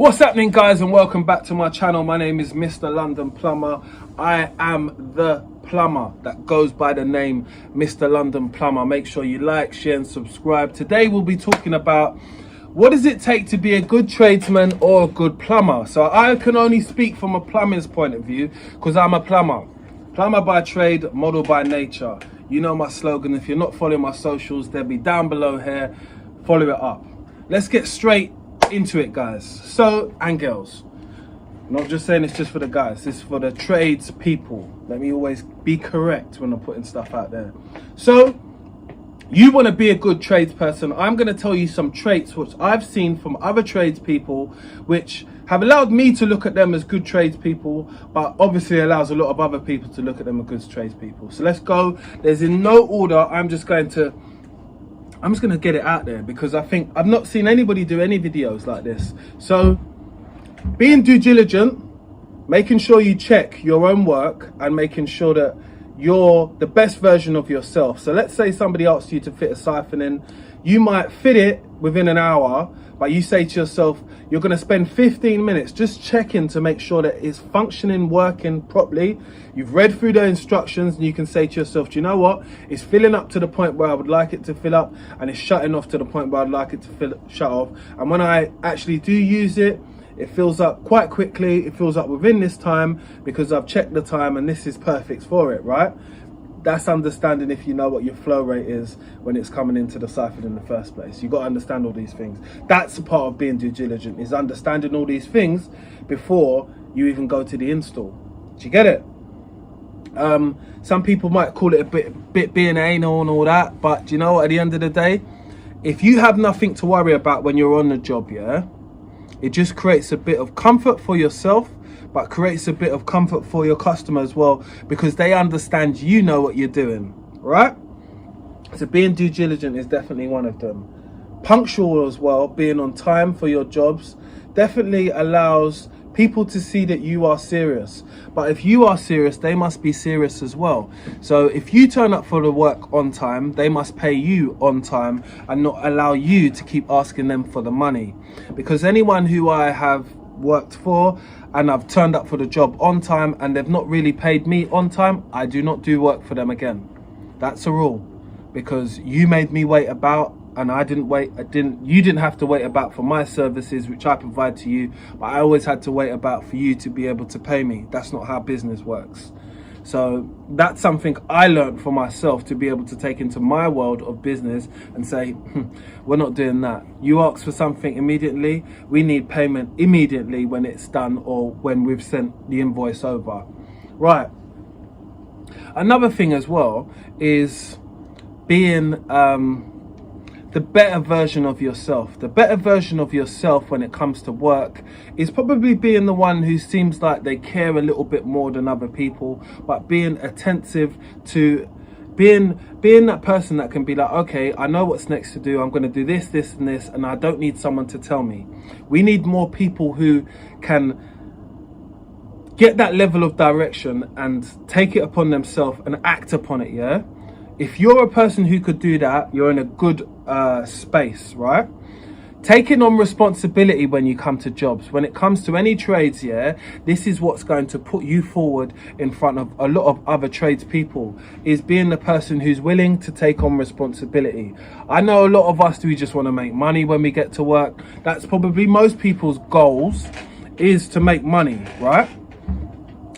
What's happening, guys, and welcome back to my channel. My name is Mr. London Plumber. I am the plumber that goes by the name Mr. London Plumber. Make sure you like, share and subscribe. Today we'll be talking about what does it take to be a good tradesman or a good plumber. So I can only speak from a plumbing's point of view because I'm a plumber. Plumber by trade, model by nature. You know my slogan. If you're not following my socials, they'll be down below here. Follow it up. Let's get straight into it, guys. So, and girls, I'm not just saying it's just for the guys, it's for the trades people. Let me always be correct when I'm putting stuff out there. So you want to be a good tradesperson. I'm going to tell you some traits which I've seen from other tradespeople which have allowed me to look at them as good tradespeople, but obviously allows a lot of other people to look at them as good tradespeople. So let's go. There's in no order. I'm just going to get it out there because I think I've not seen anybody do any videos like this. So being due diligent, making sure you check your own work and making sure that you're the best version of yourself. So let's say somebody asks you to fit a siphon in. You might fit it within an hour, but you say to yourself, you're going to spend 15 minutes just checking to make sure that it's functioning, working properly. You've read through the instructions and you can say to yourself, do you know what? It's filling up to the point where I would like it to fill up, and it's shutting off to the point where I'd like it to shut off. And when I actually do use it, it fills up quite quickly. It fills up within this time because I've checked the time and this is perfect for it, right? That's understanding if you know what your flow rate is when it's coming into the siphon in the first place. You've got to understand all these things. That's a part of being due diligent, is understanding all these things before you even go to the install. Do you get it? Some people might call it a bit being anal and all that, but do you know what, at the end of the day, if you have nothing to worry about when you're on the job, yeah, it just creates a bit of comfort for yourself, but creates a bit of comfort for your customer as well, because they understand you know what you're doing, right? So being due diligent is definitely one of them. Punctual as well, being on time for your jobs, definitely allows people to see that you are serious. But if you are serious, they must be serious as well. So if you turn up for the work on time, they must pay you on time and not allow you to keep asking them for the money. Because anyone who I have worked for and I've turned up for the job on time and they've not really paid me on time, I do not do work for them again. That's a rule, because you made me wait about and you didn't have to wait about for my services which I provide to you, but I always had to wait about for you to be able to pay me. That's not how business works. So that's something I learned for myself to be able to take into my world of business and say, we're not doing that. You ask for something immediately, we need payment immediately when it's done or when we've sent the invoice over. Right. Another thing as well is being the better version of yourself. The better version of yourself when it comes to work is probably being the one who seems like they care a little bit more than other people, but being attentive to being that person that can be like, okay, I know what's next to do. I'm going to do this, this and this, and I don't need someone to tell me. We need more people who can get that level of direction and take it upon themselves and act upon it, yeah? If you're a person who could do that, you're in a good space, right? Taking on responsibility when you come to jobs, when it comes to any trades, yeah, this is what's going to put you forward in front of a lot of other tradespeople, is being the person who's willing to take on responsibility. I know a lot of us, we just want to make money when we get to work. That's probably most people's goals, is to make money, right?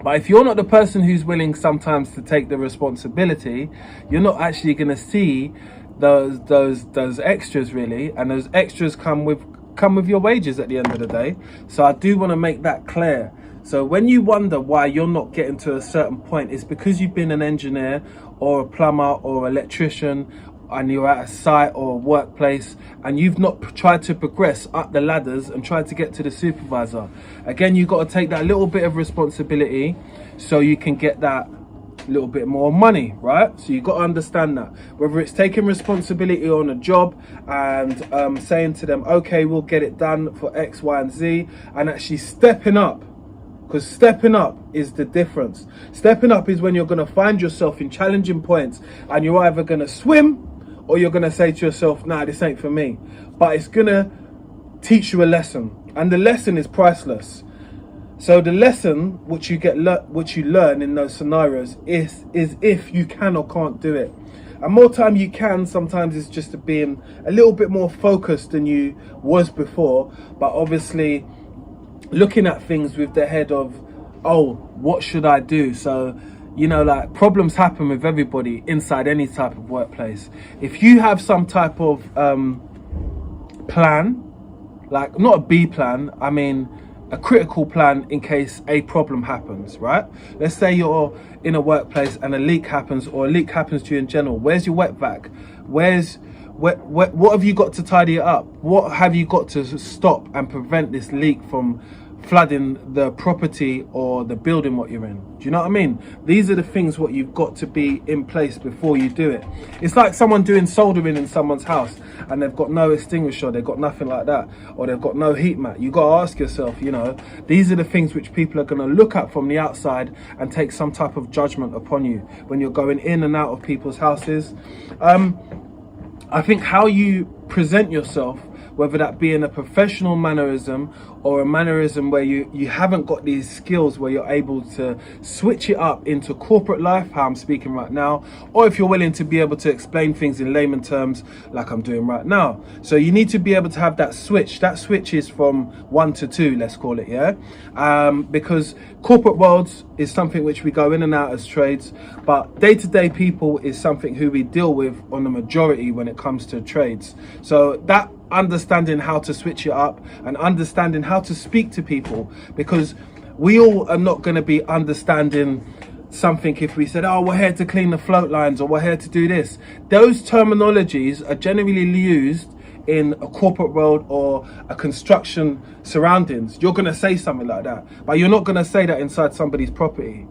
But if you're not the person who's willing sometimes to take the responsibility, you're not actually going to see those extras really, and those extras come with your wages at the end of the day. So I do want to make that clear. So when you wonder why you're not getting to a certain point, it's because you've been an engineer or a plumber or electrician and you're at a site or a workplace and you've not tried to progress up the ladders and tried to get to the supervisor. Again, you've got to take that little bit of responsibility so you can get that little bit more money, right? So you've got to understand that, whether it's taking responsibility on a job and saying to them, okay, we'll get it done for X, Y and Z, and actually stepping up. Because stepping up is the difference. Stepping up is when you're going to find yourself in challenging points and you're either going to swim or you're going to say to yourself, nah, this ain't for me. But it's going to teach you a lesson. and the lesson is priceless. So the lesson which you which you learn in those scenarios is if you can or can't do it. And more time you can, sometimes it's just being a little bit more focused than you was before, but obviously looking at things with the head of, oh, what should I do? So, you know, like, problems happen with everybody inside any type of workplace. If you have some type of plan, like not a B plan, I mean a critical plan in case a problem happens, right? Let's say you're in a workplace and a leak happens, or a leak happens to you in general. Where's your wet vac? What have you got to tidy it up? What have you got to stop and prevent this leak from flooding the property or the building what you're in? Do you know what I mean? These are the things what you've got to be in place before you do it. It's like someone doing soldering in someone's house and they've got no extinguisher, they've got nothing like that, or they've got no heat mat. You got to ask yourself, you know, these are the things which people are going to look at from the outside and take some type of judgment upon you when you're going in and out of people's houses. I think how you present yourself, whether that be in a professional mannerism or a mannerism where you haven't got these skills where you're able to switch it up into corporate life, how I'm speaking right now, or if you're willing to be able to explain things in layman terms like I'm doing right now. So you need to be able to have that switch. That switch is from 1 to 2, let's call it, yeah? Because corporate worlds is something which we go in and out as trades, but day-to-day people is something who we deal with on the majority when it comes to trades. So that understanding how to switch it up and understanding how to speak to people, because we all are not going to be understanding something if we said, oh, we're here to clean the float lines or we're here to do this. Those terminologies are generally used in a corporate world or a construction surroundings. You're going to say something like that, but you're not going to say that inside somebody's property.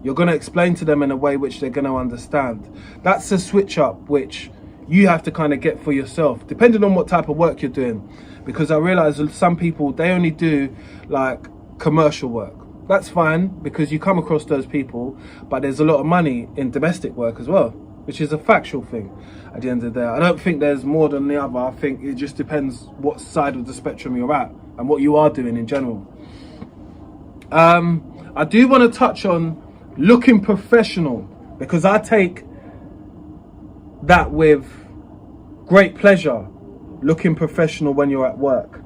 You're going to explain to them in a way which they're going to understand. That's a switch up which you have to kind of get for yourself, depending on what type of work you're doing. Because I realize some people, they only do like commercial work. That's fine, because you come across those people, but there's a lot of money in domestic work as well, which is a factual thing at the end of the day. I don't think there's more than the other. I think it just depends what side of the spectrum you're at and what you are doing in general. I do want to touch on looking professional, because I take that with great pleasure, looking professional when you're at work.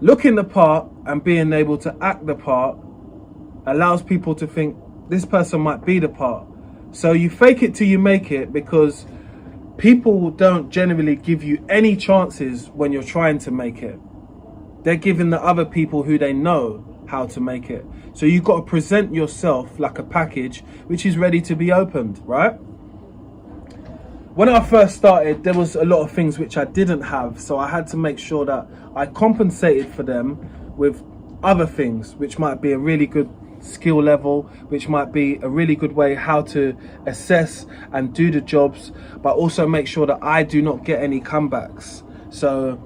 Looking the part and being able to act the part allows people to think this person might be the part. So you fake it till you make it, because people don't generally give you any chances when you're trying to make it. They're giving the other people who they know how to make it. So you've got to present yourself like a package which is ready to be opened, right? When I first started, there was a lot of things which I didn't have, so I had to make sure that I compensated for them with other things, which might be a really good skill level, which might be a really good way how to assess and do the jobs, but also make sure that I do not get any comebacks. So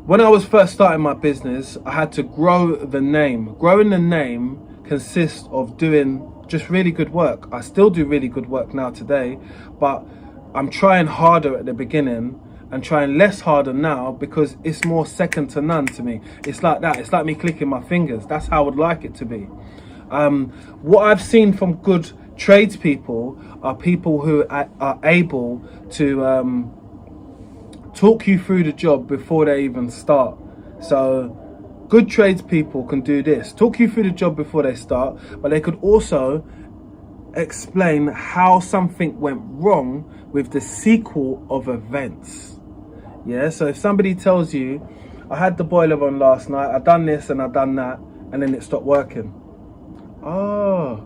when I was first starting my business, I had to grow the name. Growing the name consists of doing just really good work. I still do really good work now today, but I'm trying harder at the beginning and trying less harder now, because it's more second to none to me. It's like that. It's like me clicking my fingers. That's how I would like it to be. What I've seen from good tradespeople are people who are able to talk you through the job before they even start. So good tradespeople can do this, talk you through the job before they start, but they could also explain how something went wrong with the sequel of events. Yeah, so if somebody tells you, I had the boiler on last night, I done this and I done that, and then it stopped working. Oh,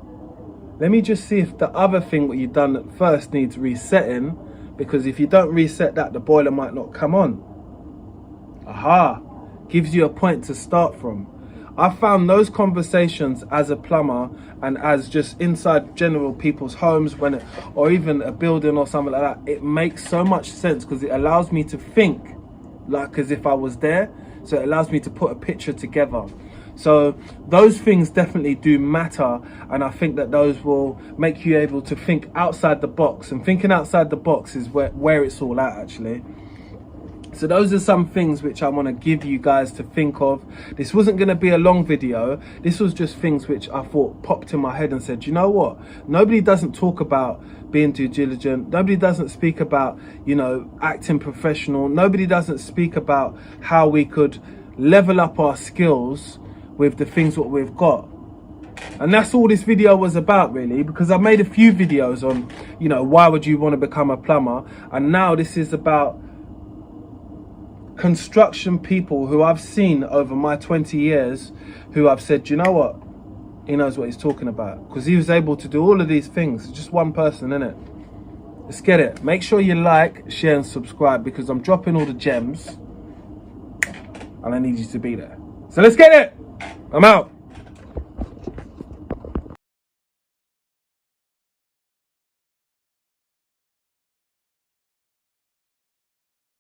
let me just see if the other thing what you done at first needs resetting, because if you don't reset that, the boiler might not come on. Aha, gives you a point to start from. I found those conversations as a plumber and as just inside general people's homes, or even a building or something like that, it makes so much sense, because it allows me to think like as if I was there. So it allows me to put a picture together. So those things definitely do matter, and I think that those will make you able to think outside the box, and thinking outside the box is where it's all at actually. So those are some things which I want to give you guys to think of. This wasn't going to be a long video. This was just things which I thought popped in my head and said, you know what? Nobody doesn't talk about being due diligent. Nobody doesn't speak about, you know, acting professional. Nobody doesn't speak about how we could level up our skills with the things what we've got. And that's all this video was about, really, because I made a few videos on, you know, why would you want to become a plumber? And now this is about construction people who I've seen over my 20 years who I've said, you know what, he knows what he's talking about, because he was able to do all of these things. Just one person, innit? Let's get it. Make sure you like, share and subscribe, because I'm dropping all the gems and I need you to be there. So let's get it. I'm out.